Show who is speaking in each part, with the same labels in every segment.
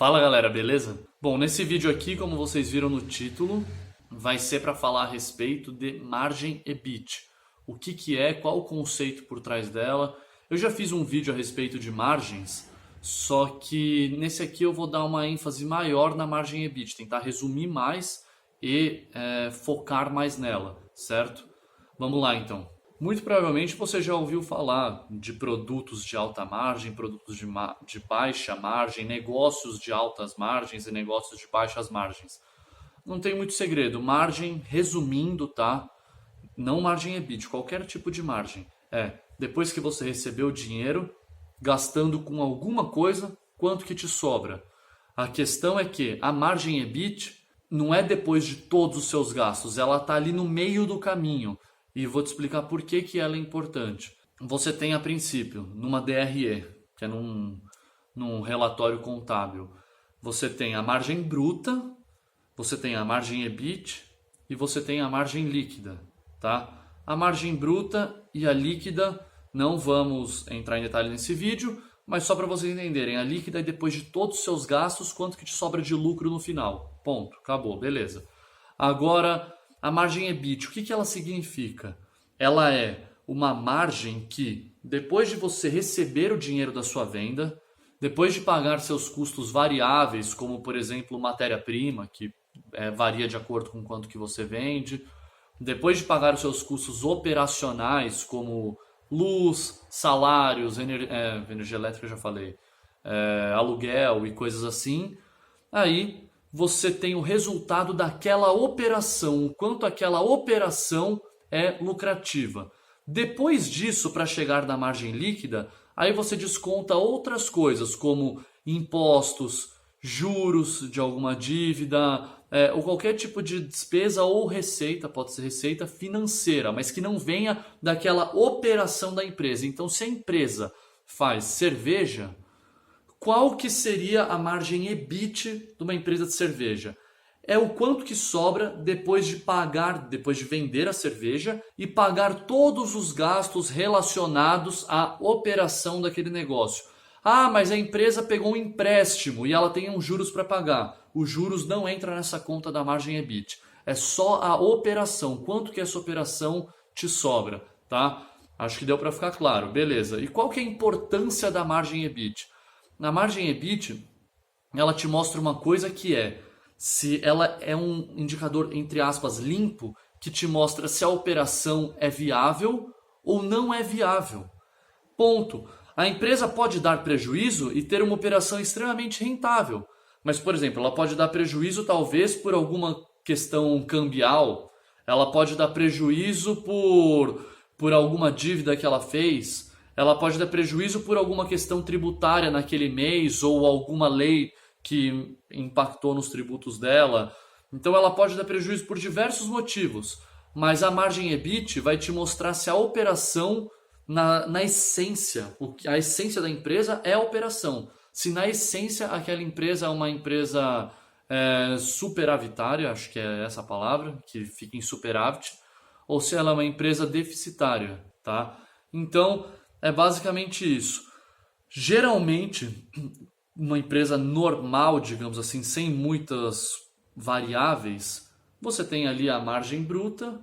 Speaker 1: Fala galera, beleza? Bom, nesse vídeo aqui, como vocês viram no título, vai ser para falar a respeito de margem EBIT. O que é, qual o conceito por trás dela. Eu já fiz um vídeo a respeito de margens, só que nesse aqui eu vou dar uma ênfase maior na margem EBIT, tentar resumir mais e focar mais nela, certo? Vamos lá então. Muito provavelmente você já ouviu falar de produtos de alta margem, produtos de baixa margem, negócios de altas margens e negócios de baixas margens. Não tem muito segredo. Margem, resumindo, tá? Não margem EBIT, qualquer tipo de margem. Depois que você recebeu o dinheiro, gastando com alguma coisa, quanto que te sobra? A questão é que a margem EBIT não é depois de todos os seus gastos, ela está ali no meio do caminho. E vou te explicar por que ela é importante. Você tem a princípio, numa DRE, que é num relatório contábil, você tem a margem bruta, você tem a margem EBIT e você tem a margem líquida, tá? A margem bruta e a líquida, não vamos entrar em detalhe nesse vídeo, mas só para vocês entenderem, a líquida é depois de todos os seus gastos, quanto que te sobra de lucro no final. Ponto, acabou, beleza. Agora, a margem EBIT, o que ela significa? Ela é uma margem que, depois de você receber o dinheiro da sua venda, depois de pagar seus custos variáveis, como por exemplo matéria-prima, que varia de acordo com quanto que você vende, depois de pagar os seus custos operacionais, como luz, salários, energia elétrica eu já falei, aluguel e coisas assim, aí você tem o resultado daquela operação, o quanto aquela operação é lucrativa. Depois disso, para chegar na margem líquida, aí você desconta outras coisas, como impostos, juros de alguma dívida, ou qualquer tipo de despesa ou receita, pode ser receita financeira, mas que não venha daquela operação da empresa. Então, se a empresa faz cerveja, qual que seria a margem EBIT de uma empresa de cerveja? É o quanto que sobra depois de vender a cerveja e pagar todos os gastos relacionados à operação daquele negócio. Ah, mas a empresa pegou um empréstimo e ela tem uns juros para pagar. Os juros não entram nessa conta da margem EBIT. É só a operação. Quanto que essa operação te sobra, tá? Acho que deu para ficar claro. Beleza. E qual que é a importância da margem EBIT? Na margem EBIT, ela te mostra uma coisa que se ela é um indicador, entre aspas, limpo, que te mostra se a operação é viável ou não é viável. Ponto. A empresa pode dar prejuízo e ter uma operação extremamente rentável. Mas, por exemplo, ela pode dar prejuízo talvez por alguma questão cambial. Ela pode dar prejuízo por alguma dívida que ela fez. Ela pode dar prejuízo por alguma questão tributária naquele mês ou alguma lei que impactou nos tributos dela. Então ela pode dar prejuízo por diversos motivos. Mas a margem EBIT vai te mostrar se a operação, na essência, a essência da empresa é a operação. Se na essência aquela empresa é uma empresa superavitária, acho que é essa a palavra, que fica em superávit, ou se ela é uma empresa deficitária, tá? Então, é basicamente isso. Geralmente, uma empresa normal, digamos assim, sem muitas variáveis, você tem ali a margem bruta,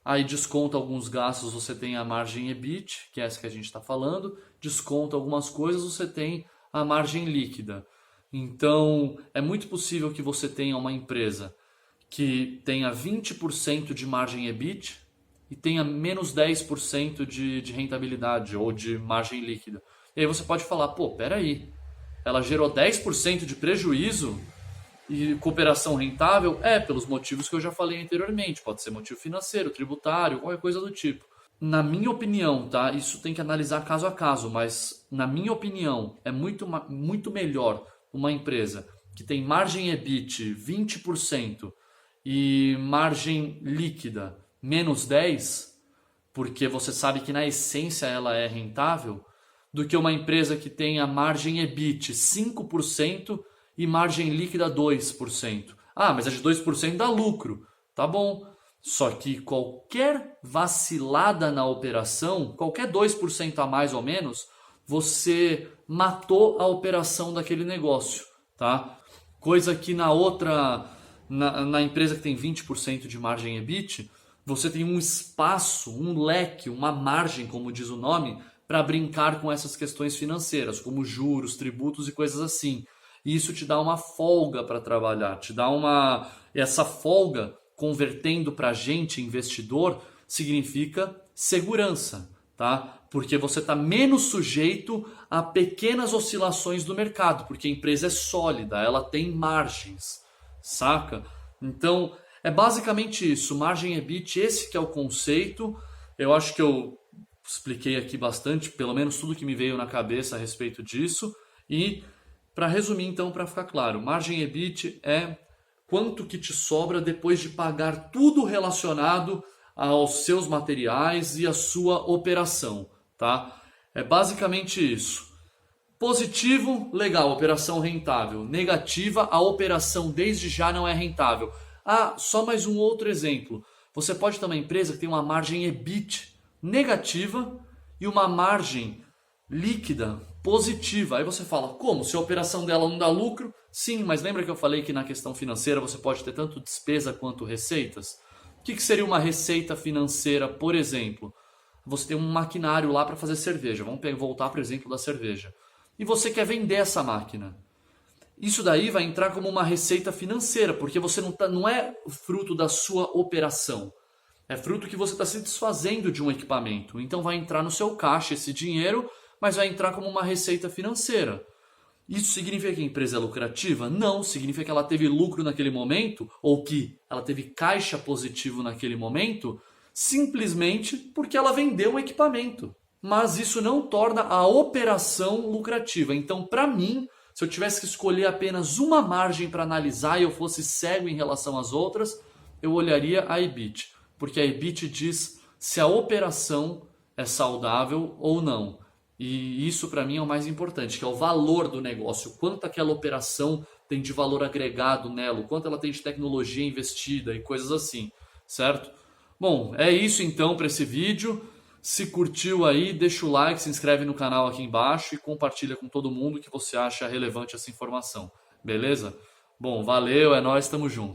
Speaker 1: aí desconta alguns gastos, você tem a margem EBIT, que é essa que a gente está falando, desconta algumas coisas, você tem a margem líquida. Então, é muito possível que você tenha uma empresa que tenha 20% de margem EBIT, e tenha menos 10% de rentabilidade ou de margem líquida. E aí você pode falar, pô, peraí, ela gerou 10% de prejuízo e cooperação rentável? Pelos motivos que eu já falei anteriormente. Pode ser motivo financeiro, tributário, qualquer coisa do tipo. Na minha opinião, tá? Isso tem que analisar caso a caso, mas na minha opinião é muito melhor uma empresa que tem margem EBIT 20% e margem líquida menos 10, porque você sabe que na essência ela é rentável, do que uma empresa que tenha margem EBIT 5% e margem líquida 2%. Ah, mas a de 2% dá lucro. Tá bom. Só que qualquer vacilada na operação, qualquer 2% a mais ou menos, você matou a operação daquele negócio. tá? Coisa que na outra, na empresa que tem 20% de margem EBIT, você tem um espaço, um leque, uma margem, como diz o nome, para brincar com essas questões financeiras, como juros, tributos e coisas assim. E isso te dá uma folga para trabalhar, te dá essa folga convertendo para a gente, investidor, significa segurança, tá? Porque você está menos sujeito a pequenas oscilações do mercado, porque a empresa é sólida, ela tem margens, saca? Então, é basicamente isso, margem EBIT, esse que é o conceito. Eu acho que eu expliquei aqui bastante, pelo menos tudo que me veio na cabeça a respeito disso. E, para resumir então, para ficar claro, margem EBIT é quanto que te sobra depois de pagar tudo relacionado aos seus materiais e à sua operação, tá? É basicamente isso. Positivo, legal, operação rentável. Negativa, a operação desde já não é rentável. Ah, só mais um outro exemplo. Você pode ter uma empresa que tem uma margem EBIT negativa e uma margem líquida positiva. Aí você fala, como? Se a operação dela não dá lucro? Sim, mas lembra que eu falei que na questão financeira você pode ter tanto despesa quanto receitas? O que seria uma receita financeira, por exemplo? Você tem um maquinário lá para fazer cerveja. Vamos voltar para o exemplo da cerveja. E você quer vender essa máquina. Isso daí vai entrar como uma receita financeira, porque você não é fruto da sua operação. É fruto que você está se desfazendo de um equipamento. Então vai entrar no seu caixa esse dinheiro, mas vai entrar como uma receita financeira. Isso significa que a empresa é lucrativa? Não, significa que ela teve lucro naquele momento, ou que ela teve caixa positivo naquele momento, simplesmente porque ela vendeu o equipamento. Mas isso não torna a operação lucrativa. Então, para mim, se eu tivesse que escolher apenas uma margem para analisar e eu fosse cego em relação às outras, eu olharia a EBIT. Porque a EBIT diz se a operação é saudável ou não. E isso para mim é o mais importante, que é o valor do negócio, quanto aquela operação tem de valor agregado nela, quanto ela tem de tecnologia investida e coisas assim, certo? Bom, é isso então para esse vídeo. Se curtiu aí, deixa o like, se inscreve no canal aqui embaixo e compartilha com todo mundo que você acha relevante essa informação, beleza? Bom, valeu, é nóis, tamo junto.